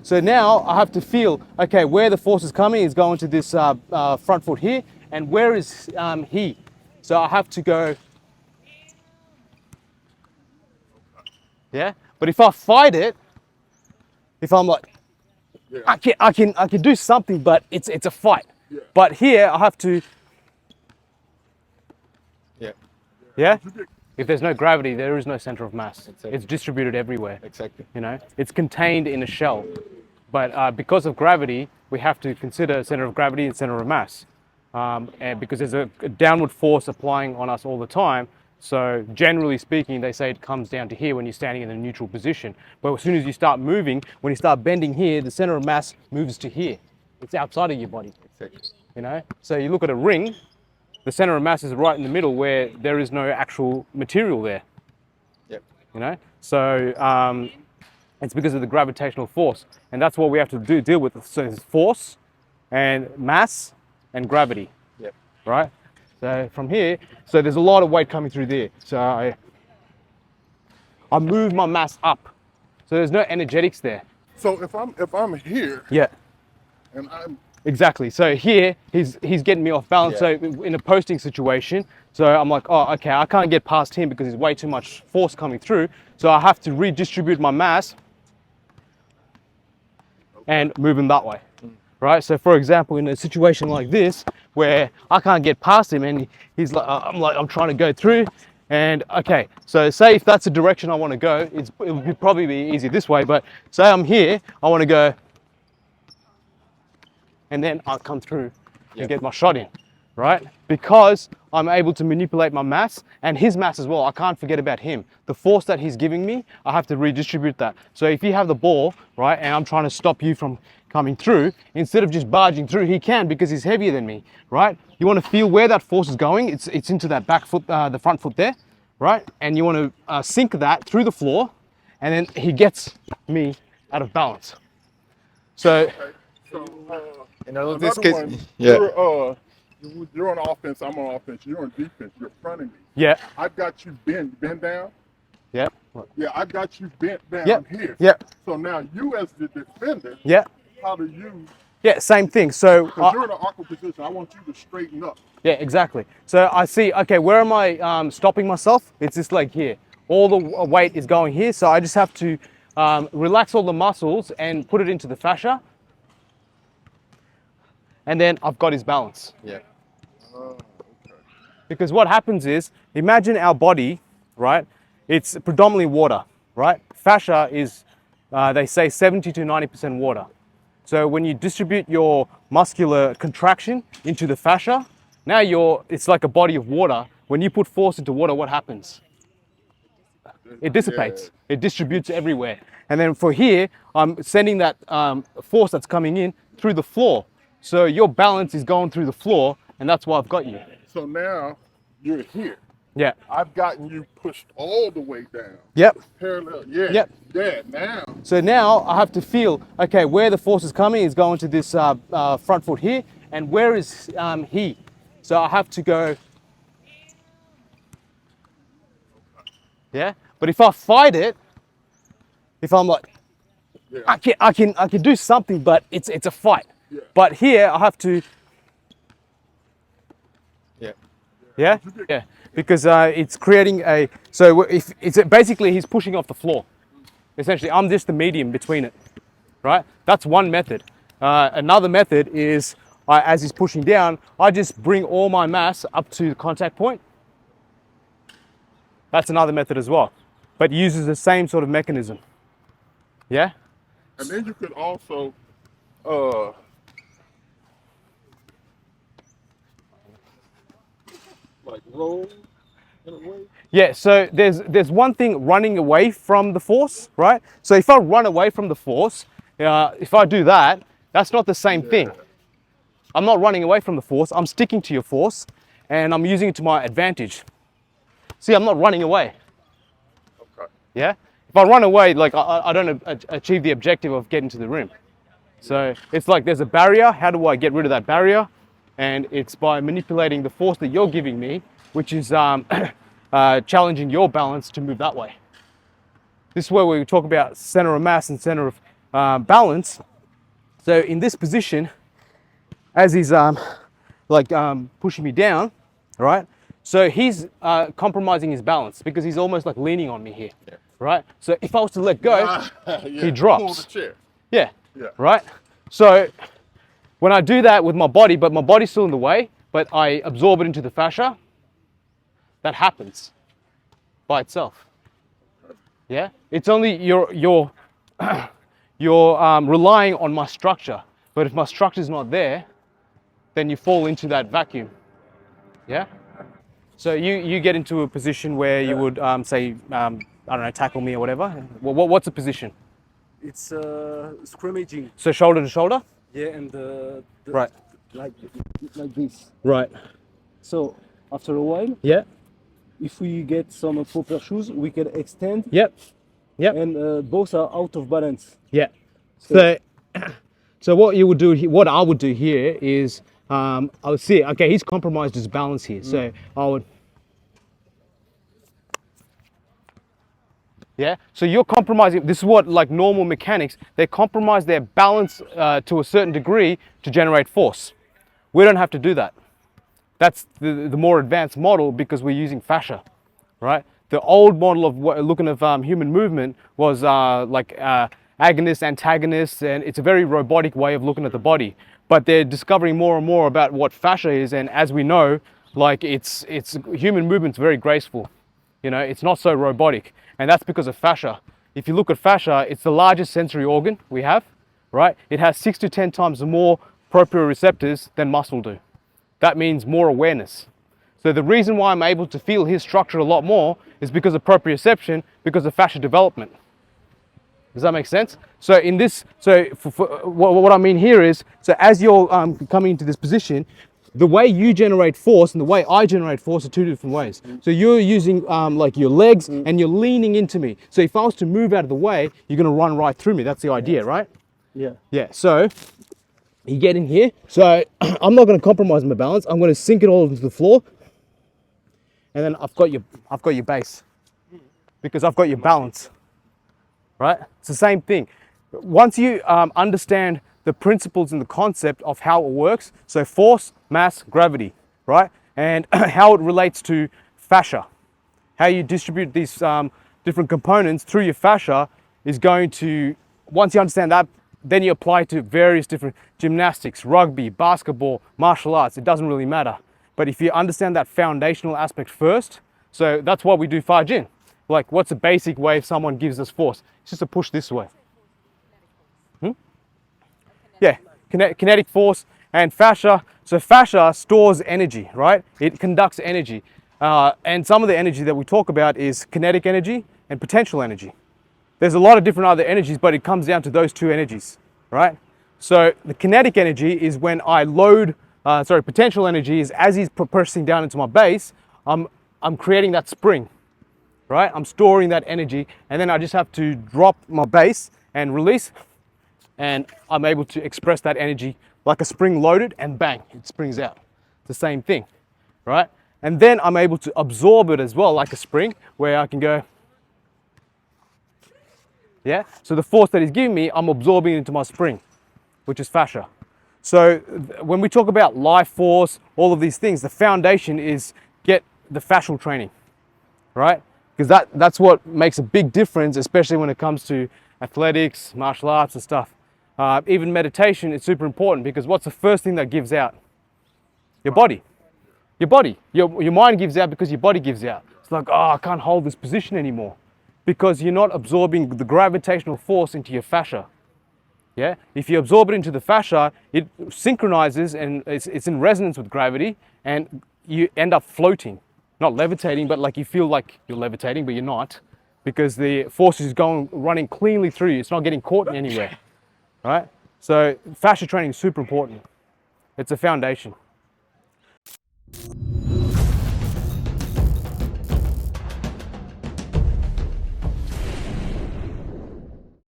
So now I have to feel, okay, where the force is coming is going to this front foot here, and where is he? So I have to go, yeah? But if I fight it, if I'm like, I can do something, but it's a fight. Yeah. But here I have to, yeah? If there's no gravity, there is no center of mass. Exactly. It's distributed everywhere. Exactly. You know, it's contained in a shell. But because of gravity, we have to consider center of gravity and center of mass. And because there's a downward force applying on us all the time. So generally speaking, they say it comes down to here when you're standing in a neutral position. But as soon as you start moving, when you start bending here, the center of mass moves to here. It's outside of your body. Exactly. You know, so you look at a ring, the center of mass is right in the middle where there is no actual material there. Yep. You know, so it's because of the gravitational force, and that's what we have to deal with. So it's force and mass and gravity. Yep. Right. So from here, so there's a lot of weight coming through there. So I move my mass up. So there's no energetics there. So if I'm here, Yeah. and I'm Exactly. So here, he's getting me off balance. Yeah. So in a posting situation, so I'm like, oh, okay, I can't get past him because there's way too much force coming through. So I have to redistribute my mass and move him that way, right? So for example, in a situation like this, where I can't get past him and he's like, I'm trying to go through, and okay, so say if that's the direction I want to go, it would probably be easy this way, but say I'm here, I want to go, and then I'll come through and get my shot in, right? Because I'm able to manipulate my mass and his mass as well. I can't forget about him. The force that he's giving me, I have to redistribute that. So if you have the ball, right, and I'm trying to stop you from coming through, instead of just barging through, he can because he's heavier than me, right? You want to feel where that force is going. It's into that back foot, the front foot there, right? And you want to sink that through the floor, and then he gets me out of balance. So, in this case, one, yeah. You're on offense, I'm on offense, you're on defense, you're fronting me. yeah, I've got you bent down. yeah, Yeah, I've got you bent down yeah, here. yeah, So now you as the defender, yeah, how do you, yeah, same thing. So, because you're in an awkward position, I want you to straighten up. yeah, exactly. So I see, okay, where am I stopping myself? It's this leg here. All the weight is going here, so I just have to relax all the muscles and put it into the fascia. And then I've got his balance. Yeah. Okay. Because what happens is, imagine our body, right? It's predominantly water, right? Fascia is, they say 70 to 90% water. So when you distribute your muscular contraction into the fascia, now it's like a body of water. When you put force into water, what happens? It dissipates. Yeah. It distributes everywhere. And then for here, I'm sending that force that's coming in through the floor. So your balance is going through the floor, and that's why I've got you. So now you're here. Yeah. I've gotten you pushed all the way down. Yep. Parallel. Yeah. Yep. Yeah. Now. So now I have to feel, okay, where the force is coming is going to this front foot here, and where is he? So I have to go, yeah? But if I fight it, if I'm like, I can do something, but it's a fight. Yeah. But here I have to, Yeah. yeah, yeah, because it's creating so if it's basically he's pushing off the floor. Essentially, I'm just the medium between it, right? That's one method. Another method is, as he's pushing down, I just bring all my mass up to the contact point. That's another method as well, but uses the same sort of mechanism. Yeah? And then you could also, like roll in a way. Yeah, so there's one thing running away from the force, right? So if I run away from the force, if I do that, that's not the same thing. I'm not running away from the force, I'm sticking to your force, and I'm using it to my advantage. See, I'm not running away. Okay. Yeah? If I run away, like I don't achieve the objective of getting to the rim. So it's like there's a barrier. How do I get rid of that barrier? And it's by manipulating the force that you're giving me, which is challenging your balance to move that way. This is where we talk about center of mass and center of balance. So in this position, as he's pushing me down, right? So he's compromising his balance because he's almost like leaning on me here, right? So if I was to let go, he drops. Pull the chair. Yeah, right? So when I do that with my body, but my body's still in the way, but I absorb it into the fascia, that happens by itself. Yeah, it's only you're relying on my structure, but if my structure is not there, then you fall into that vacuum. Yeah. So you get into a position where you would say I don't know, tackle me or whatever. What's the position? It's scrimmaging. So shoulder to shoulder. Yeah, and Right. like this. Right. So after a while, Yeah. if we get some proper shoes, we can extend. Yep. Yep. And both are out of balance. Yeah. So what you would do, what I would do here is, I would see, okay, he's compromised his balance here. So I would, yeah. So you're compromising. This is what, like normal mechanics, they compromise their balance to a certain degree to generate force. We don't have to do that. That's the more advanced model because we're using fascia, right? The old model of looking at human movement was agonist, antagonist, and it's a very robotic way of looking at the body. But they're discovering more and more about what fascia is, and as we know, like it's human movement's very graceful. You know, it's not so robotic, and that's because of fascia. If you look at fascia, it's the largest sensory organ we have, right? It has 6 to 10 times more proprioceptors than muscle do. That means more awareness. So the reason why I'm able to feel his structure a lot more is because of proprioception, because of fascia development. Does that make sense? So in this, what I mean here is, so as you're coming into this position, the way you generate force and the way I generate force are two different ways. So you're using like your legs and you're leaning into me. So if I was to move out of the way, you're going to run right through me. That's the idea, right? Yeah. Yeah. So you get in here. So I'm not going to compromise my balance. I'm going to sink it all into the floor. And then I've got your base because I've got your balance, right? It's the same thing. Once you understand the principles and the concept of how it works, so force, mass, gravity, right? And how it relates to fascia, how you distribute these different components through your fascia is going to, once you understand that, then you apply it to various different gymnastics, rugby, basketball, martial arts, it doesn't really matter. But if you understand that foundational aspect first, so that's why we do Fajin. Like, what's the basic way if someone gives us force? It's just a push this way. Yeah, kinetic force and fascia. So fascia stores energy, right? It conducts energy. And some of the energy that we talk about is kinetic energy and potential energy. There's a lot of different other energies, but it comes down to those two energies, right? So the kinetic energy is when I load, potential energy is as he's pressing down into my base, I'm creating that spring, right? I'm storing that energy, and then I just have to drop my base and release, and I'm able to express that energy like a spring loaded, and bang, it springs out. It's the same thing, right? And then I'm able to absorb it as well, like a spring, where I can go, yeah? So the force that he's giving me, I'm absorbing into my spring, which is fascia. So when we talk about life force, all of these things, the foundation is get the fascial training, right? Because that's what makes a big difference, especially when it comes to athletics, martial arts and stuff. Even meditation is super important because what's the first thing that gives out? Your body. Your body. Your mind gives out because your body gives out. It's like, oh, I can't hold this position anymore because you're not absorbing the gravitational force into your fascia. Yeah? If you absorb it into the fascia, it synchronizes and it's in resonance with gravity, and you end up floating. Not levitating, but like you feel like you're levitating, but you're not, because the force is running cleanly through you. It's not getting caught anywhere, right? So fascia training is super important. It's a foundation.